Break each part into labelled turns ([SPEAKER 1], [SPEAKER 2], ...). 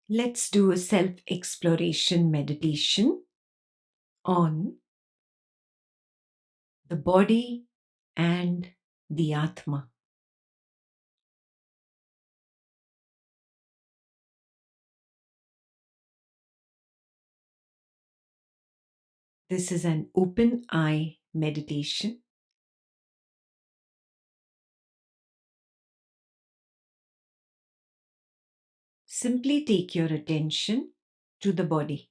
[SPEAKER 1] Let's do a self-exploration meditation on the body and the Atma. This is an open eye meditation. Simply take your attention to the body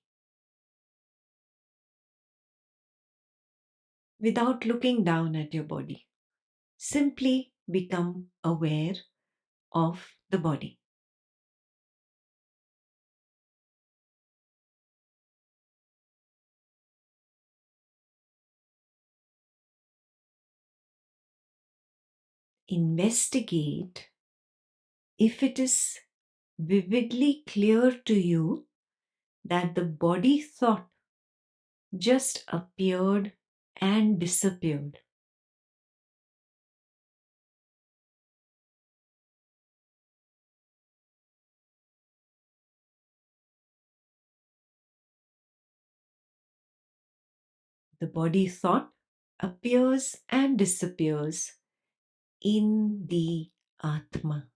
[SPEAKER 1] without looking down at your body. Simply become aware of the body. Investigate if it is vividly clear to you that the body thought just appeared and disappeared. The body thought appears and disappears in the Atma.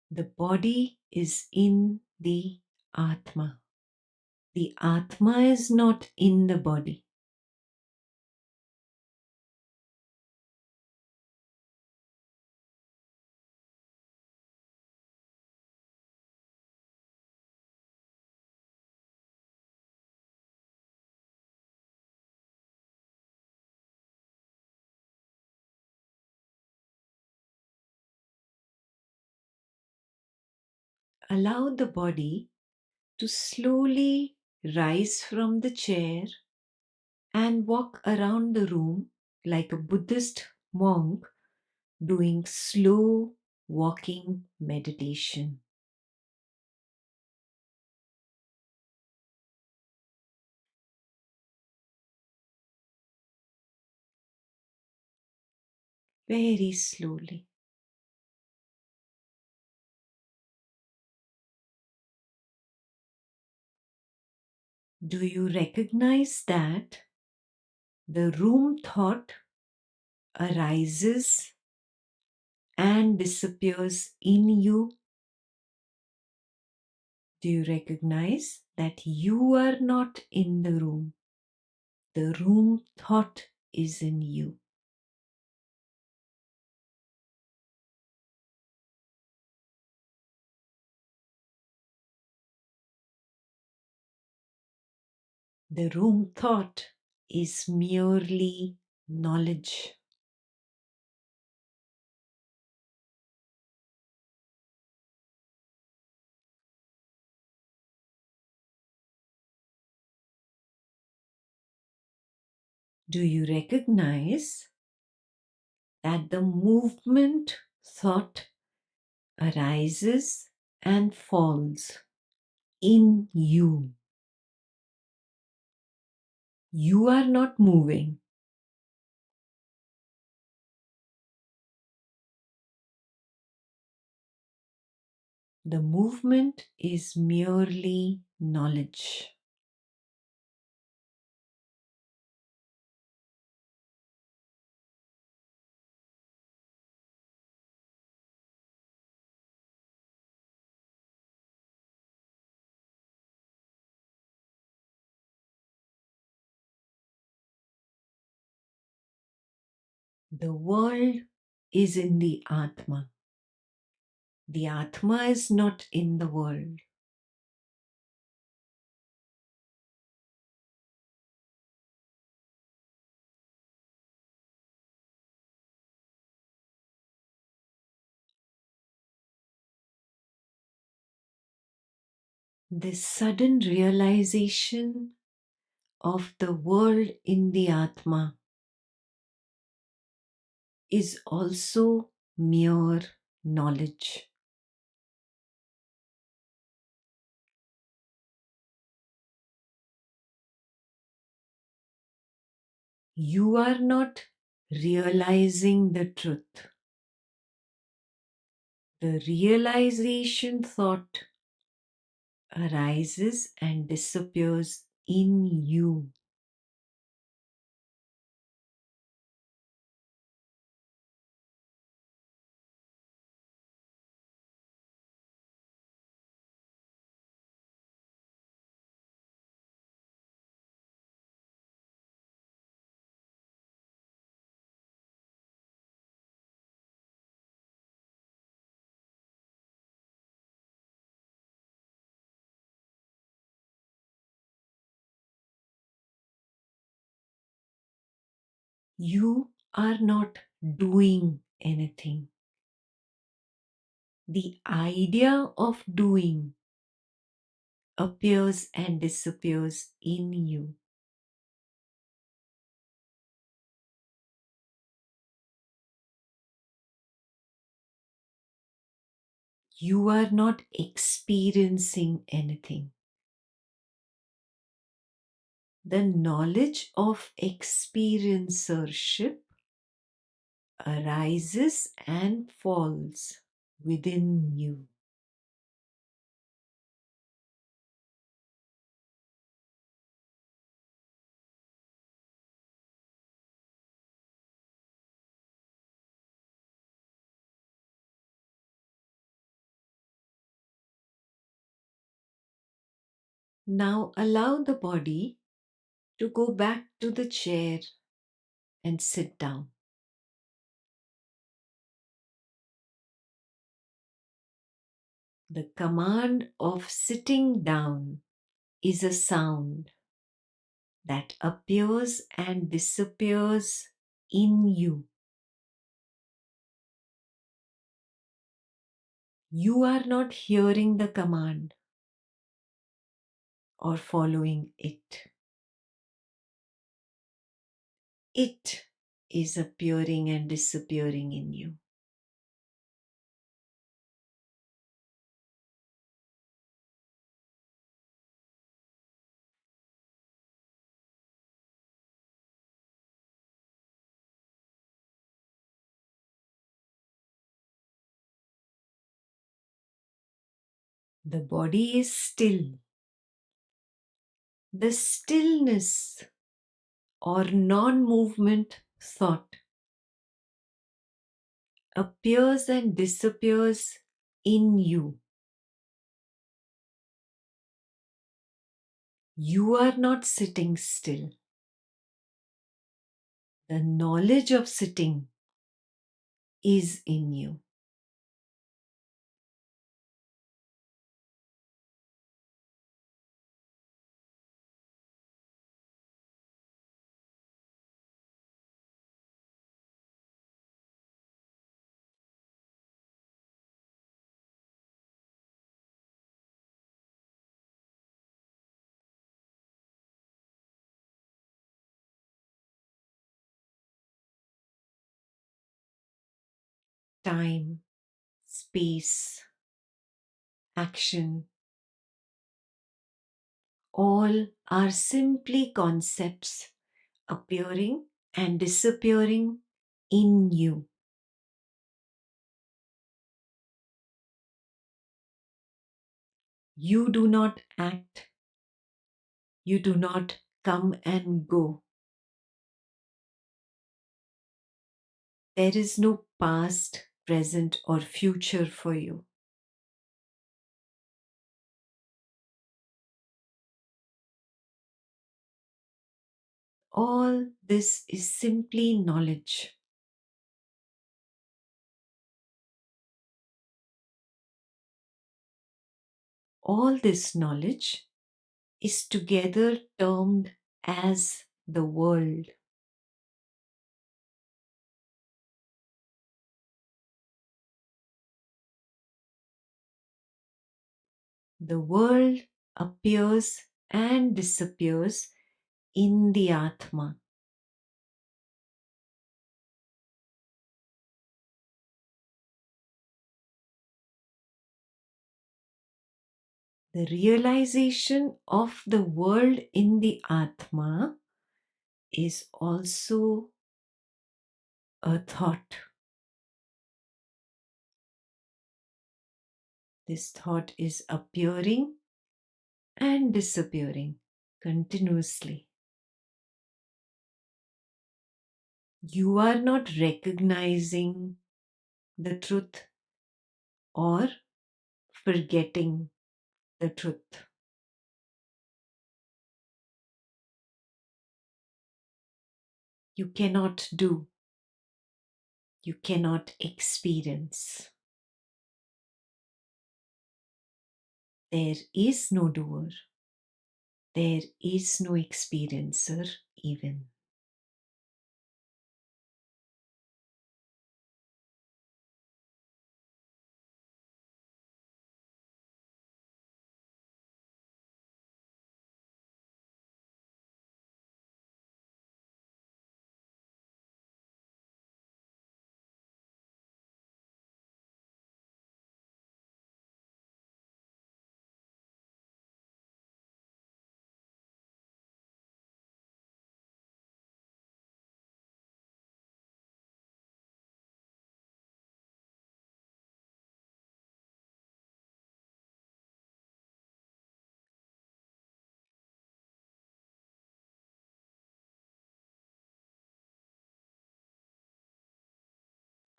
[SPEAKER 1] The body is in the Atma. The Atma is not in the body. Allow the body to slowly rise from the chair and walk around the room like a Buddhist monk doing slow walking meditation. Very slowly. Do you recognize that the room thought arises and disappears in you? Do you recognize that you are not in the room? The room thought is in you. The room thought is merely knowledge. Do you recognize that the movement thought arises and falls in you? You are not moving. The movement is merely knowledge. The world is in the Atma. The Atma is not in the world. This sudden realization of the world in the Atma is also mere knowledge. You are not realizing the truth. The realization thought arises and disappears in you. You are not doing anything. The idea of doing appears and disappears in you. You are not experiencing anything. The knowledge of experiencership arises and falls within you. Now allow the body to go back to the chair and sit down. The command of sitting down is a sound that appears and disappears in you. You are not hearing the command or following it. It is appearing and disappearing in you. The body is still. The stillness or non movement thought appears and disappears in you. You are not sitting still. The knowledge of sitting is in you. Time, space, action, all are simply concepts appearing and disappearing in you. You do not act. You do not come and go. There is no past, present, or future for you. All this is simply knowledge. All this knowledge is together termed as the world. The world appears and disappears in the Atma. The realization of the world in the Atma is also a thought. This thought is appearing and disappearing continuously. You are not recognizing the truth or forgetting the truth. You cannot do, you cannot experience. There is no doer, there is no experiencer even.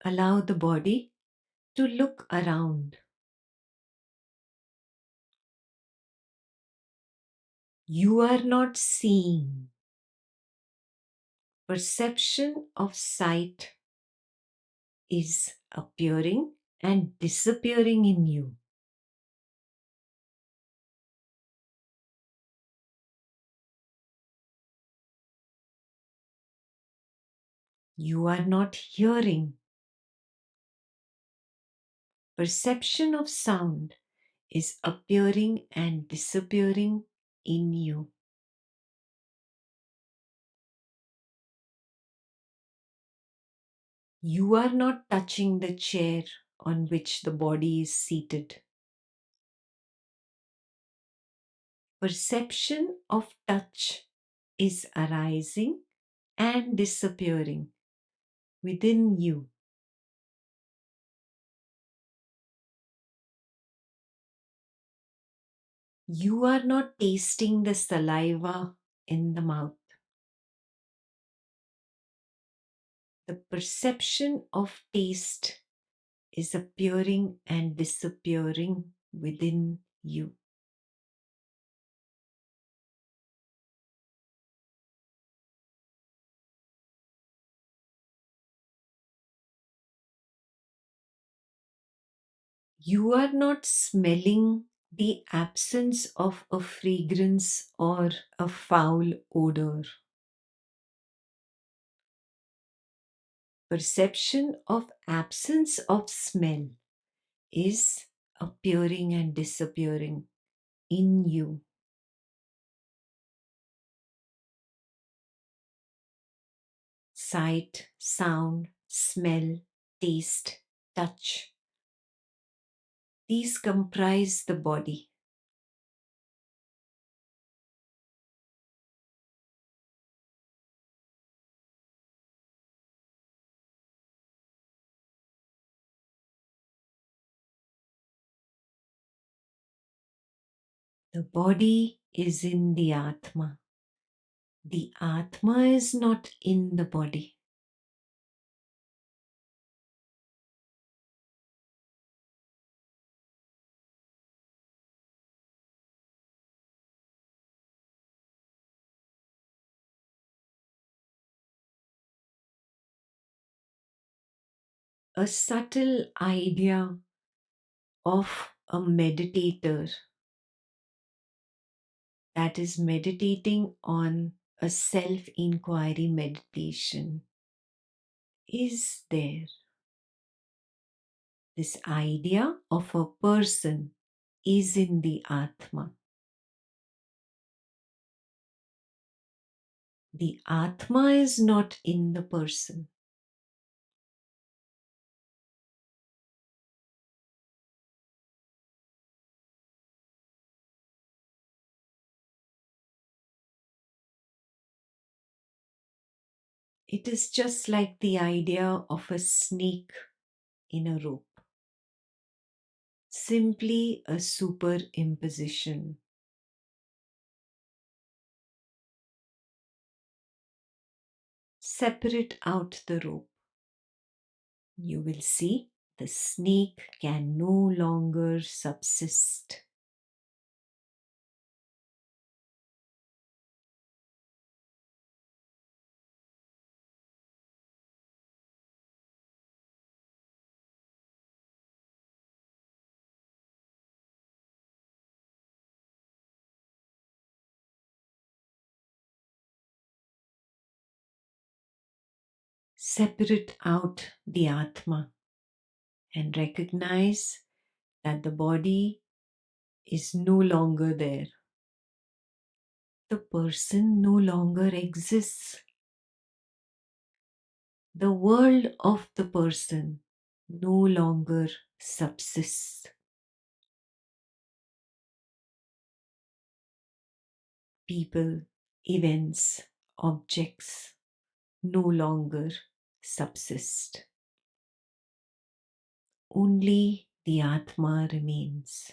[SPEAKER 1] Allow the body to look around. You are not seeing. Perception of sight is appearing and disappearing in you. You are not hearing. Perception of sound is appearing and disappearing in you. You are not touching the chair on which the body is seated. Perception of touch is arising and disappearing within you. You are not tasting the saliva in the mouth. The perception of taste is appearing and disappearing within you. You are not smelling the absence of a fragrance or a foul odor. Perception of absence of smell is appearing and disappearing in you. Sight, sound, smell, taste, touch. These comprise the body. The body is in the Atma. The Atma is not in the body. A subtle idea of a meditator that is meditating on a self inquiry meditation is there. This idea of a person is in the Atma. The Atma is not in the person. It is just like the idea of a snake in a rope, simply a superimposition. Separate out the rope. You will see the snake can no longer subsist. Separate out the Atma and recognize that the body is no longer there. The person no longer exists. The world of the person no longer subsists. People, events, objects no longer subsist. Only the Atma remains.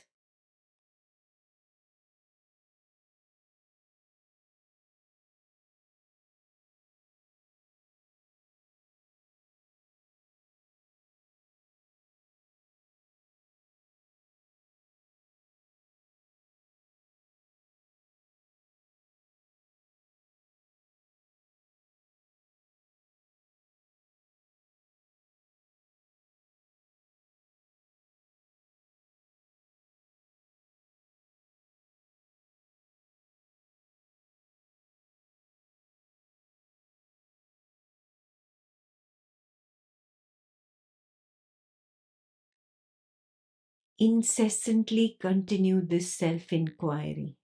[SPEAKER 1] Incessantly continue this self inquiry,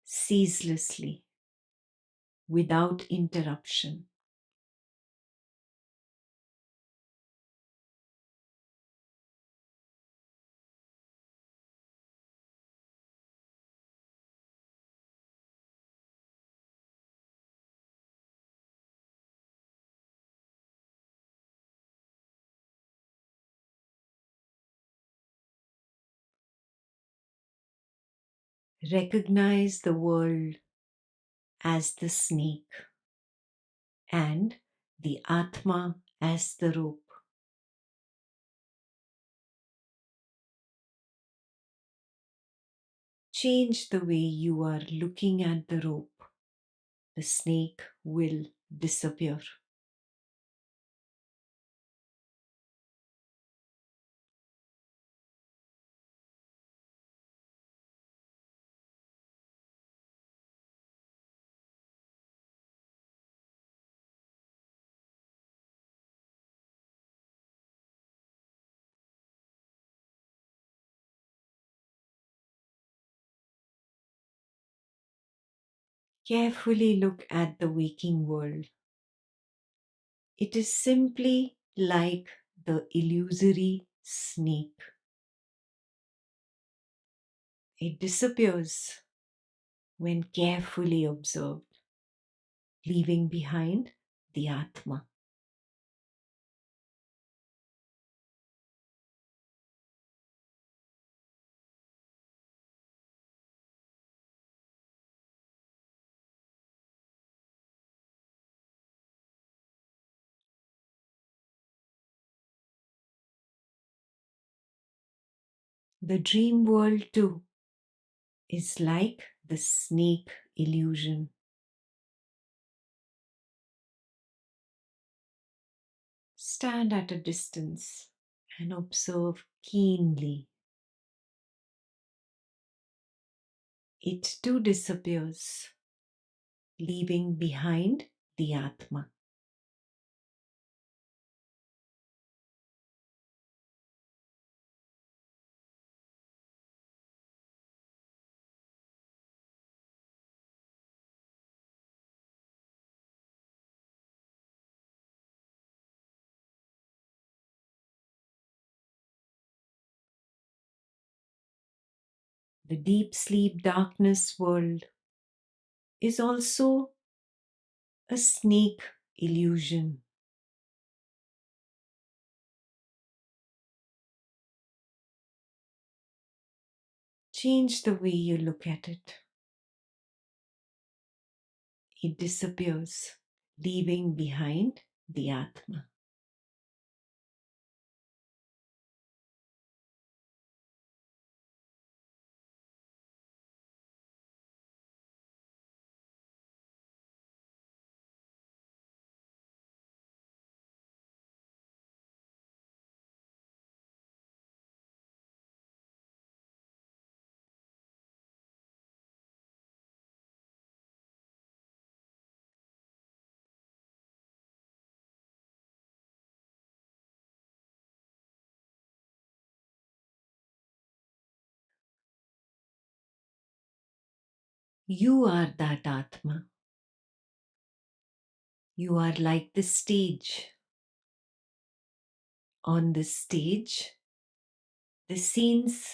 [SPEAKER 1] ceaselessly, without interruption. Recognize the world as the snake and the Atma as the rope. Change the way you are looking at the rope. The snake will disappear. Carefully look at the waking world. It is simply like the illusory snake. It disappears when carefully observed, leaving behind the Atma. The dream world, too, is like the snake illusion. Stand at a distance and observe keenly. It too disappears, leaving behind the Atma. The deep sleep darkness world is also a snake illusion. Change the way you look at it. It disappears, leaving behind the Atma. You are that Atma. You are like the stage. On the stage, the scenes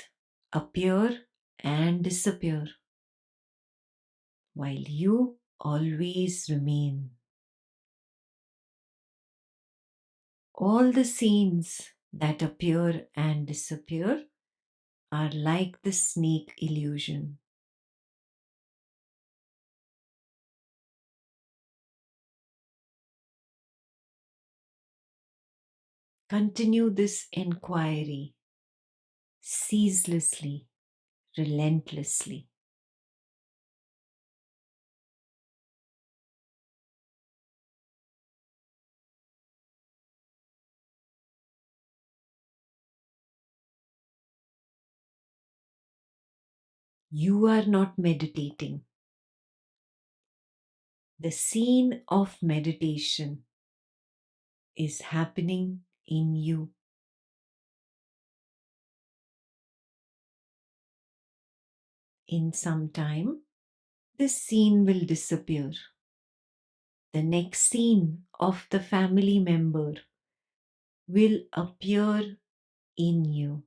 [SPEAKER 1] appear and disappear, while you always remain. All the scenes that appear and disappear are like the snake illusion. Continue this inquiry ceaselessly, relentlessly. You are not meditating. The scene of meditation is happening in you. In some time, this scene will disappear. The next scene of the family member will appear in you.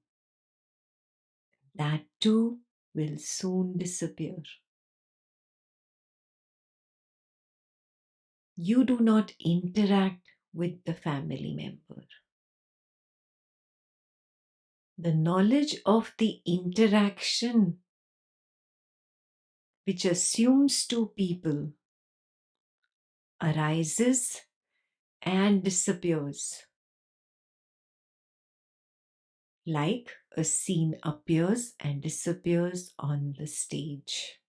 [SPEAKER 1] That too will soon disappear. You do not interact with the family member. The knowledge of the interaction, which assumes two people, arises and disappears, like a scene appears and disappears on the stage.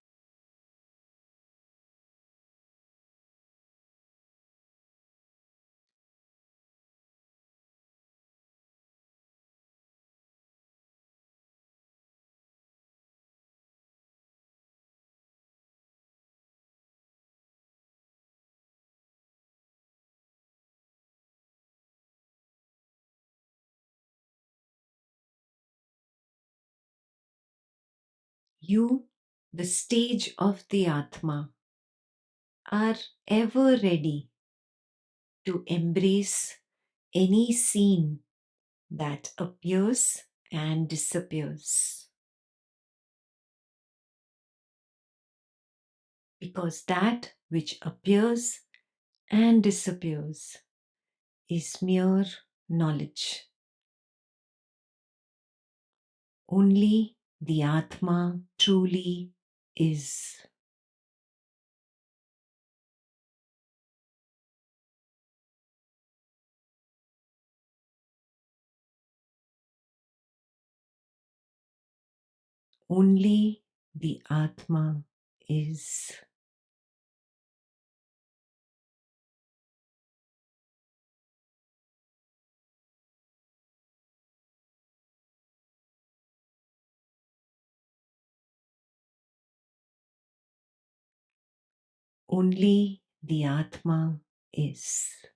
[SPEAKER 1] You, the stage of the Atma, are ever ready to embrace any scene that appears and disappears. Because that which appears and disappears is mere knowledge. Only the Atma truly is. Only the Atma is. Only the Atma is.